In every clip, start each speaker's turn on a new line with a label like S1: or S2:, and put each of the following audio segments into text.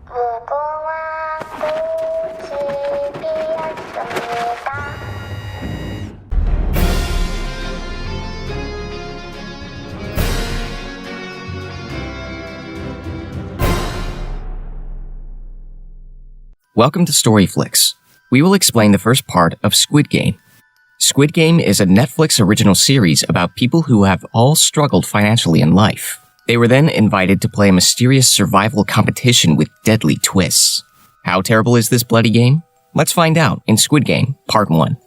S1: 무궁화 꽃이 피었습니다.
S2: Welcome to Storyflix. We will explain the first part of Squid Game. Squid Game is a Netflix original series about people who have all struggled financially in life. They were then invited to play a mysterious survival competition with deadly twists. How terrible is this bloody game? Let's find out in Squid Game, Part 1.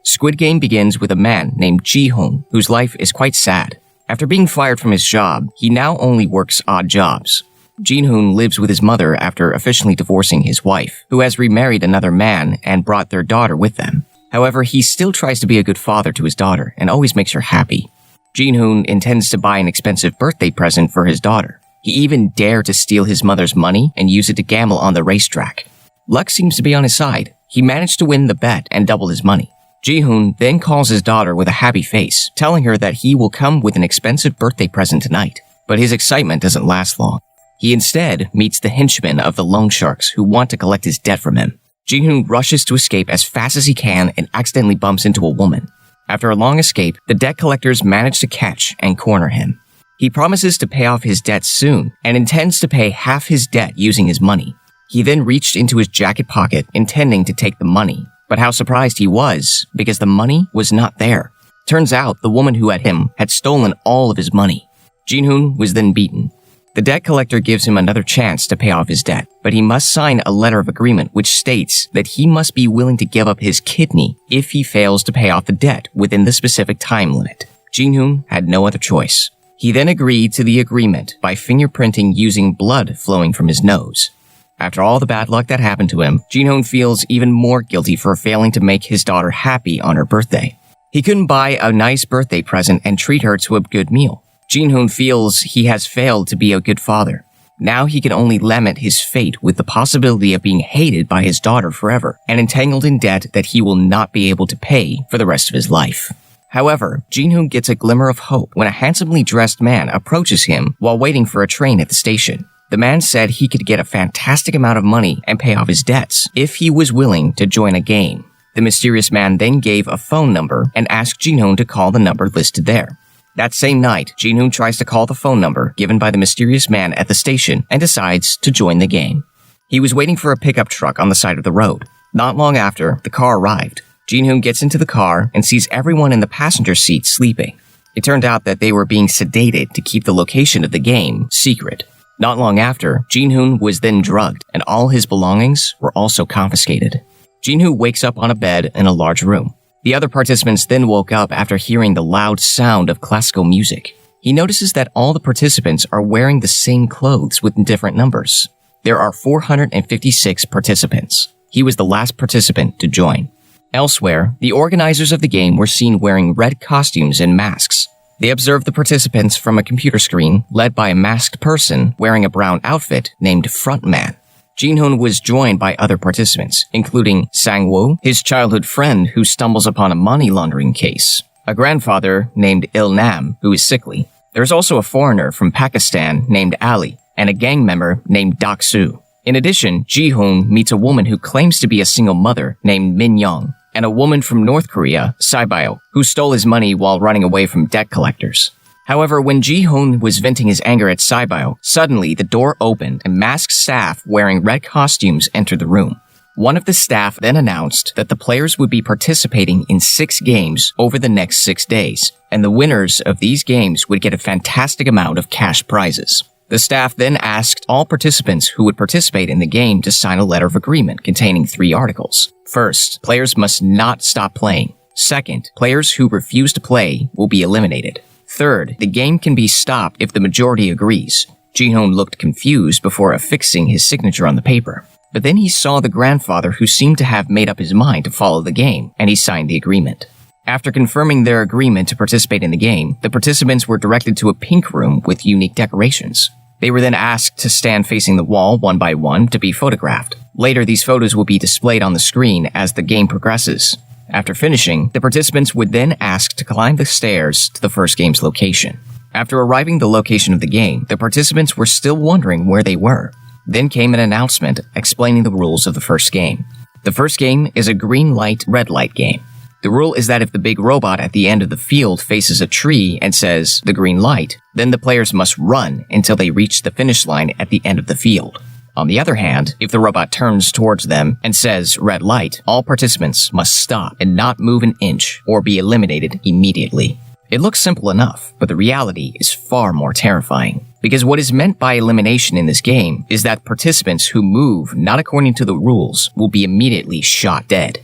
S2: Squid Game begins with a man named Gi-hun, whose life is quite sad. After being fired from his job, he now only works odd jobs. Gi-hun lives with his mother after officially divorcing his wife, who has remarried another man and brought their daughter with them. However, he still tries to be a good father to his daughter and always makes her happy. Gi-hun intends to buy an expensive birthday present for his daughter. He even dared to steal his mother's money and use it to gamble on the racetrack. Luck seems to be on his side. He managed to win the bet and double his money. Gi-hun then calls his daughter with a happy face, telling her that he will come with an expensive birthday present tonight. But his excitement doesn't last long. He instead meets the henchmen of the loan sharks who want to collect his debt from him. Gi-hun rushes to escape as fast as he can and accidentally bumps into a woman. After a long escape, the debt collectors manage to catch and corner him. He promises to pay off his debt soon and intends to pay half his debt using his money. He then reached into his jacket pocket intending to take the money, but how surprised he was because the money was not there. Turns out the woman who had him had stolen all of his money. Gi-hun was then beaten. The debt collector gives him another chance to pay off his debt, but he must sign a letter of agreement which states that he must be willing to give up his kidney if he fails to pay off the debt within the specific time limit. Gi-hun had no other choice. He then agreed to the agreement by fingerprinting using blood flowing from his nose. After all the bad luck that happened to him, Gi-hun feels even more guilty for failing to make his daughter happy on her birthday. He couldn't buy a nice birthday present and treat her to a good meal. Gi-hun feels he has failed to be a good father. Now he can only lament his fate with the possibility of being hated by his daughter forever and entangled in debt that he will not be able to pay for the rest of his life. However, Gi-hun gets a glimmer of hope when a handsomely dressed man approaches him while waiting for a train at the station. The man said he could get a fantastic amount of money and pay off his debts if he was willing to join a game. The mysterious man then gave a phone number and asked Gi-hun to call the number listed there. That same night, Gi-hun tries to call the phone number given by the mysterious man at the station and decides to join the game. He was waiting for a pickup truck on the side of the road. Not long after, the car arrived. Gi-hun gets into the car and sees everyone in the passenger seat sleeping. It turned out that they were being sedated to keep the location of the game secret. Not long after, Gi-hun was then drugged and all his belongings were also confiscated. Gi-hun wakes up on a bed in a large room. The other participants then woke up after hearing the loud sound of classical music. He notices that all the participants are wearing the same clothes with different numbers. There are 456 participants. He was the last participant to join. Elsewhere, the organizers of the game were seen wearing red costumes and masks. They observed the participants from a computer screen led by a masked person wearing a brown outfit named Frontman. Gi-hun was joined by other participants, including Sang-woo, his childhood friend who stumbles upon a money laundering case, a grandfather named Il-nam, who is sickly. There's also a foreigner from Pakistan named Ali, and a gang member named Dak-soo. In addition, Gi-hun meets a woman who claims to be a single mother named Min-young, and a woman from North Korea, Saibyo, who stole his money while running away from debt collectors. However, when Gi-hun was venting his anger at Saibyo, suddenly the door opened and masked staff wearing red costumes entered the room. One of the staff then announced that the players would be participating in 6 games over the next 6 days, and the winners of these games would get a fantastic amount of cash prizes. The staff then asked all participants who would participate in the game to sign a letter of agreement containing 3 articles. First, players must not stop playing. Second, players who refuse to play will be eliminated. Third, the game can be stopped if the majority agrees. Gi-hun looked confused before affixing his signature on the paper. But then he saw the grandfather who seemed to have made up his mind to follow the game, and he signed the agreement. After confirming their agreement to participate in the game, the participants were directed to a pink room with unique decorations. They were then asked to stand facing the wall one by one to be photographed. Later, these photos will be displayed on the screen as the game progresses. After finishing, the participants would then ask to climb the stairs to the first game's location. After arriving at the location of the game, the participants were still wondering where they were. Then came an announcement explaining the rules of the first game. The first game is a green light, red light game. The rule is that if the big robot at the end of the field faces a tree and says, the green light, then the players must run until they reach the finish line at the end of the field. On the other hand, if the robot turns towards them and says, red light, all participants must stop and not move an inch or be eliminated immediately. It looks simple enough, but the reality is far more terrifying. Because what is meant by elimination in this game is that participants who move not according to the rules will be immediately shot dead.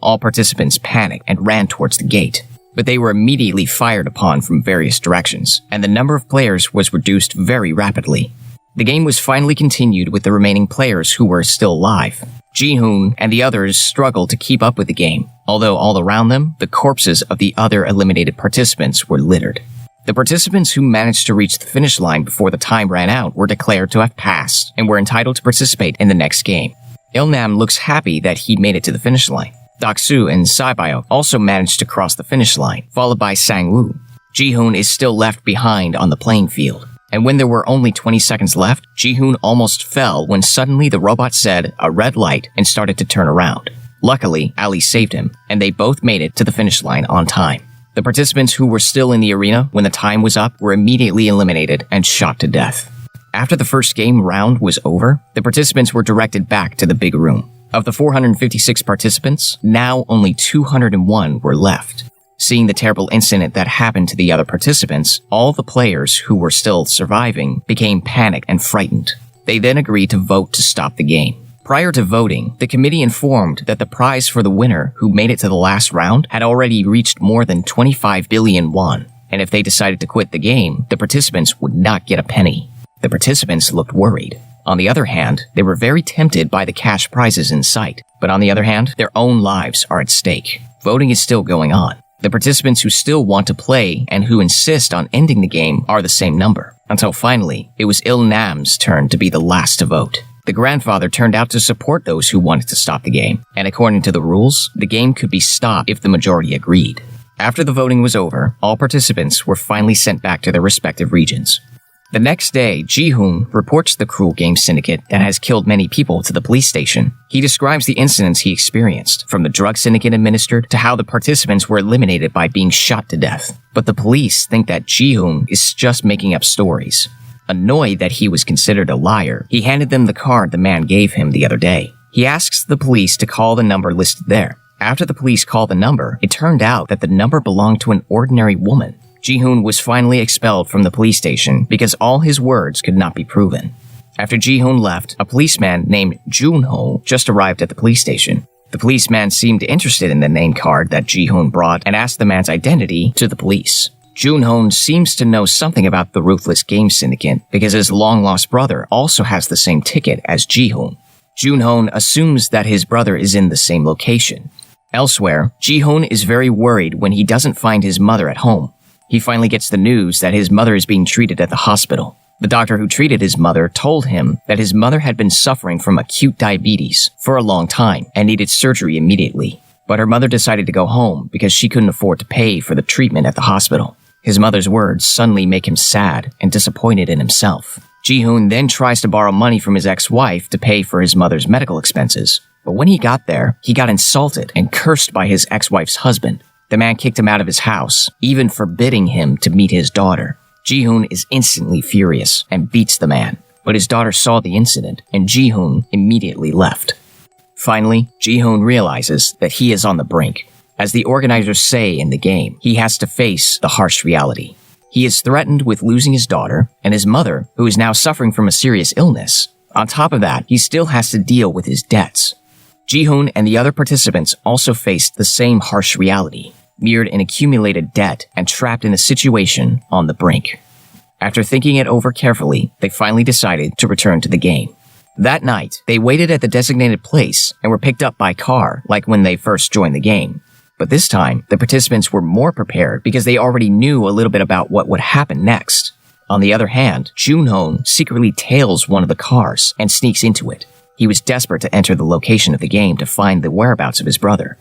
S2: All participants panicked and ran towards the gate, but they were immediately fired upon from various directions, and the number of players was reduced very rapidly. The game was finally continued with the remaining players who were still alive. Gi-hun and the others struggled to keep up with the game, although all around them, the corpses of the other eliminated participants were littered. The participants who managed to reach the finish line before the time ran out were declared to have passed and were entitled to participate in the next game. Il-nam looks happy that he made it to the finish line. Dak-soo and Saibyo also managed to cross the finish line, followed by Sang-woo. Gi-hun is still left behind on the playing field. And when there were only 20 seconds left, Gi-hun almost fell when suddenly the robot said a red light and started to turn around. Luckily, Ali saved him, and they both made it to the finish line on time. The participants who were still in the arena when the time was up were immediately eliminated and shot to death. After the first game round was over, the participants were directed back to the big room. Of the 456 participants, now only 201 were left. Seeing the terrible incident that happened to the other participants, all the players who were still surviving became panicked and frightened. They then agreed to vote to stop the game. Prior to voting, the committee informed that the prize for the winner who made it to the last round had already reached more than 25 billion won, and if they decided to quit the game, the participants would not get a penny. The participants looked worried. On the other hand, they were very tempted by the cash prizes in sight, but on the other hand, their own lives are at stake. Voting is still going on. The participants who still want to play and who insist on ending the game are the same number, until finally, it was Il-nam's turn to be the last to vote. The grandfather turned out to support those who wanted to stop the game, and according to the rules, the game could be stopped if the majority agreed. After the voting was over, all participants were finally sent back to their respective regions. The next day, Gi-hun reports the cruel game syndicate that has killed many people to the police station. He describes the incidents he experienced, from the drug syndicate administered to how the participants were eliminated by being shot to death. But the police think that Gi-hun is just making up stories. Annoyed that he was considered a liar, he handed them the card the man gave him the other day. He asks the police to call the number listed there. After the police called the number, it turned out that the number belonged to an ordinary woman. Gi-hun was finally expelled from the police station because all his words could not be proven. After Gi-hun left, a policeman named Jun-ho just arrived at the police station. The policeman seemed interested in the name card that Gi-hun brought and asked the man's identity to the police. Jun-ho seems to know something about the ruthless game syndicate because his long-lost brother also has the same ticket as Gi-hun. Jun-ho assumes that his brother is in the same location. Elsewhere, Gi-hun is very worried when he doesn't find his mother at home. He finally gets the news that his mother is being treated at the hospital. The doctor who treated his mother told him that his mother had been suffering from acute diabetes for a long time and needed surgery immediately. But her mother decided to go home because she couldn't afford to pay for the treatment at the hospital. His mother's words suddenly make him sad and disappointed in himself. Gi-hun then tries to borrow money from his ex-wife to pay for his mother's medical expenses. But when he got there, he got insulted and cursed by his ex-wife's husband. The man kicked him out of his house, even forbidding him to meet his daughter. Gi-hun is instantly furious and beats the man, but his daughter saw the incident, and Gi-hun immediately left. Finally, Gi-hun realizes that he is on the brink. As the organizers say in the game, he has to face the harsh reality. He is threatened with losing his daughter and his mother, who is now suffering from a serious illness. On top of that, he still has to deal with his debts. Gi-hun and the other participants also faced the same harsh reality, mirrored in accumulated debt and trapped in a situation on the brink. After thinking it over carefully, they finally decided to return to the game. That night, they waited at the designated place and were picked up by car like when they first joined the game. But this time, the participants were more prepared because they already knew a little bit about what would happen next. On the other hand, Jun-ho secretly tails one of the cars and sneaks into it. He was desperate to enter the location of the game to find the whereabouts of his brother.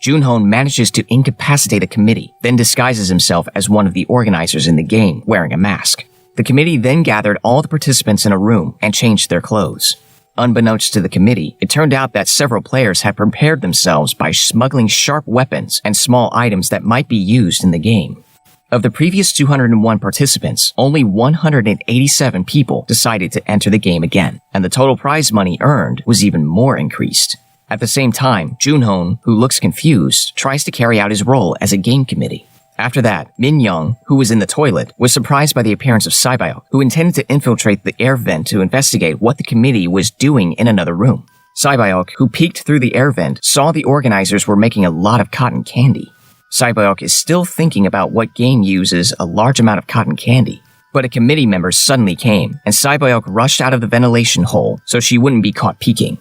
S2: Jun-ho manages to incapacitate a committee, then disguises himself as one of the organizers in the game, wearing a mask. The committee then gathered all the participants in a room and changed their clothes. Unbeknownst to the committee, it turned out that several players had prepared themselves by smuggling sharp weapons and small items that might be used in the game. Of the previous 201 participants, only 187 people decided to enter the game again, and the total prize money earned was even more increased. At the same time, Gi-hun, who looks confused, tries to carry out his role as a game committee. After that, Min-young, who was in the toilet, was surprised by the appearance of Saebyok, who intended to infiltrate the air vent to investigate what the committee was doing in another room. Saebyok, who peeked through the air vent, saw the organizers were making a lot of cotton candy. Saebyok is still thinking about what game uses a large amount of cotton candy. But a committee member suddenly came, and Saebyok rushed out of the ventilation hole so she wouldn't be caught peeking.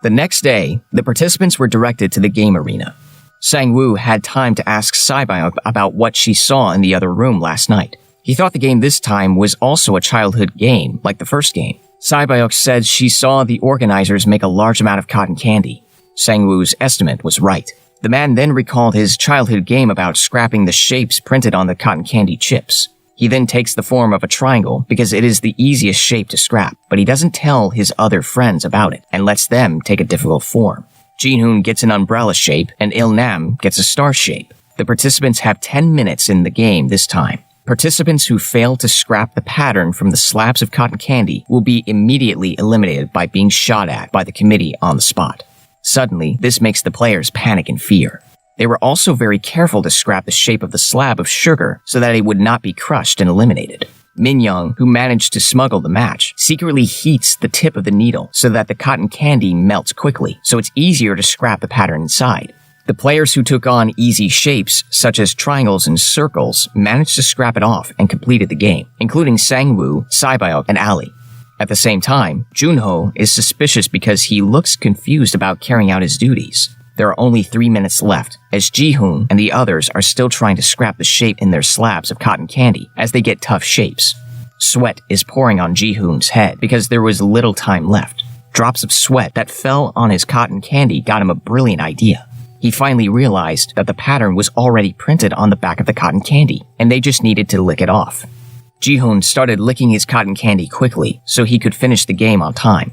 S2: The next day, the participants were directed to the game arena. Sang-woo had time to ask Saebyok about what she saw in the other room last night. He thought the game this time was also a childhood game, like the first game. Saebyok said she saw the organizers make a large amount of cotton candy. Sang-woo's estimate was right. The man then recalled his childhood game about scrapping the shapes printed on the cotton candy chips. He then takes the form of a triangle because it is the easiest shape to scrap, but he doesn't tell his other friends about it and lets them take a difficult form. Gi-hun gets an umbrella shape and Il-nam gets a star shape. The participants have 10 minutes in the game this time. Participants who fail to scrap the pattern from the slabs of cotton candy will be immediately eliminated by being shot at by the committee on the spot. Suddenly, this makes the players panic in fear. They were also very careful to scrap the shape of the slab of sugar so that it would not be crushed and eliminated. Min-young, who managed to smuggle the match, secretly heats the tip of the needle so that the cotton candy melts quickly, so it's easier to scrap the pattern inside. The players who took on easy shapes, such as triangles and circles, managed to scrap it off and completed the game, including Sang-woo, Saebyok, and Ali. At the same time, Junho is suspicious because he looks confused about carrying out his duties. There are only 3 minutes left, as Gi-hun and the others are still trying to scrap the shape in their slabs of cotton candy as they get tough shapes. Sweat is pouring on Gi-hun's head because there was little time left. Drops of sweat that fell on his cotton candy got him a brilliant idea. He finally realized that the pattern was already printed on the back of the cotton candy, and they just needed to lick it off. Gi-hun started licking his cotton candy quickly so he could finish the game on time.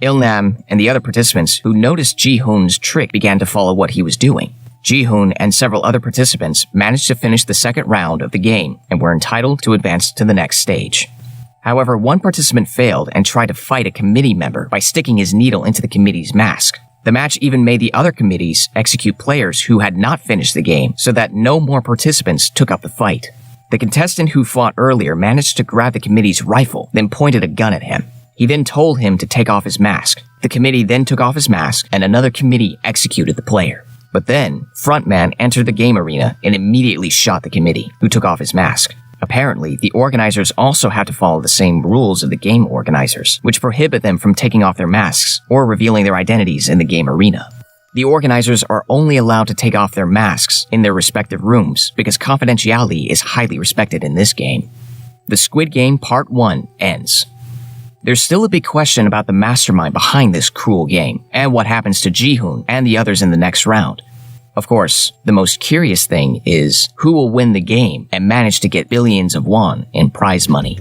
S2: Il-nam and the other participants who noticed Gi-hun's trick began to follow what he was doing. Gi-hun and several other participants managed to finish the second round of the game and were entitled to advance to the next stage. However, one participant failed and tried to fight a committee member by sticking his needle into the committee's mask. The match even made the other committees execute players who had not finished the game so that no more participants took up the fight. The contestant who fought earlier managed to grab the committee's rifle, then pointed a gun at him. He then told him to take off his mask. The committee then took off his mask, and another committee executed the player. But then, Frontman entered the game arena and immediately shot the committee, who took off his mask. Apparently, the organizers also had to follow the same rules of the game organizers, which prohibit them from taking off their masks or revealing their identities in the game arena. The organizers are only allowed to take off their masks in their respective rooms because confidentiality is highly respected in this game. The Squid Game Part 1 ends. There's still a big question about the mastermind behind this cruel game, and what happens to Gi-hun and the others in the next round. Of course, the most curious thing is who will win the game and manage to get billions of won in prize money.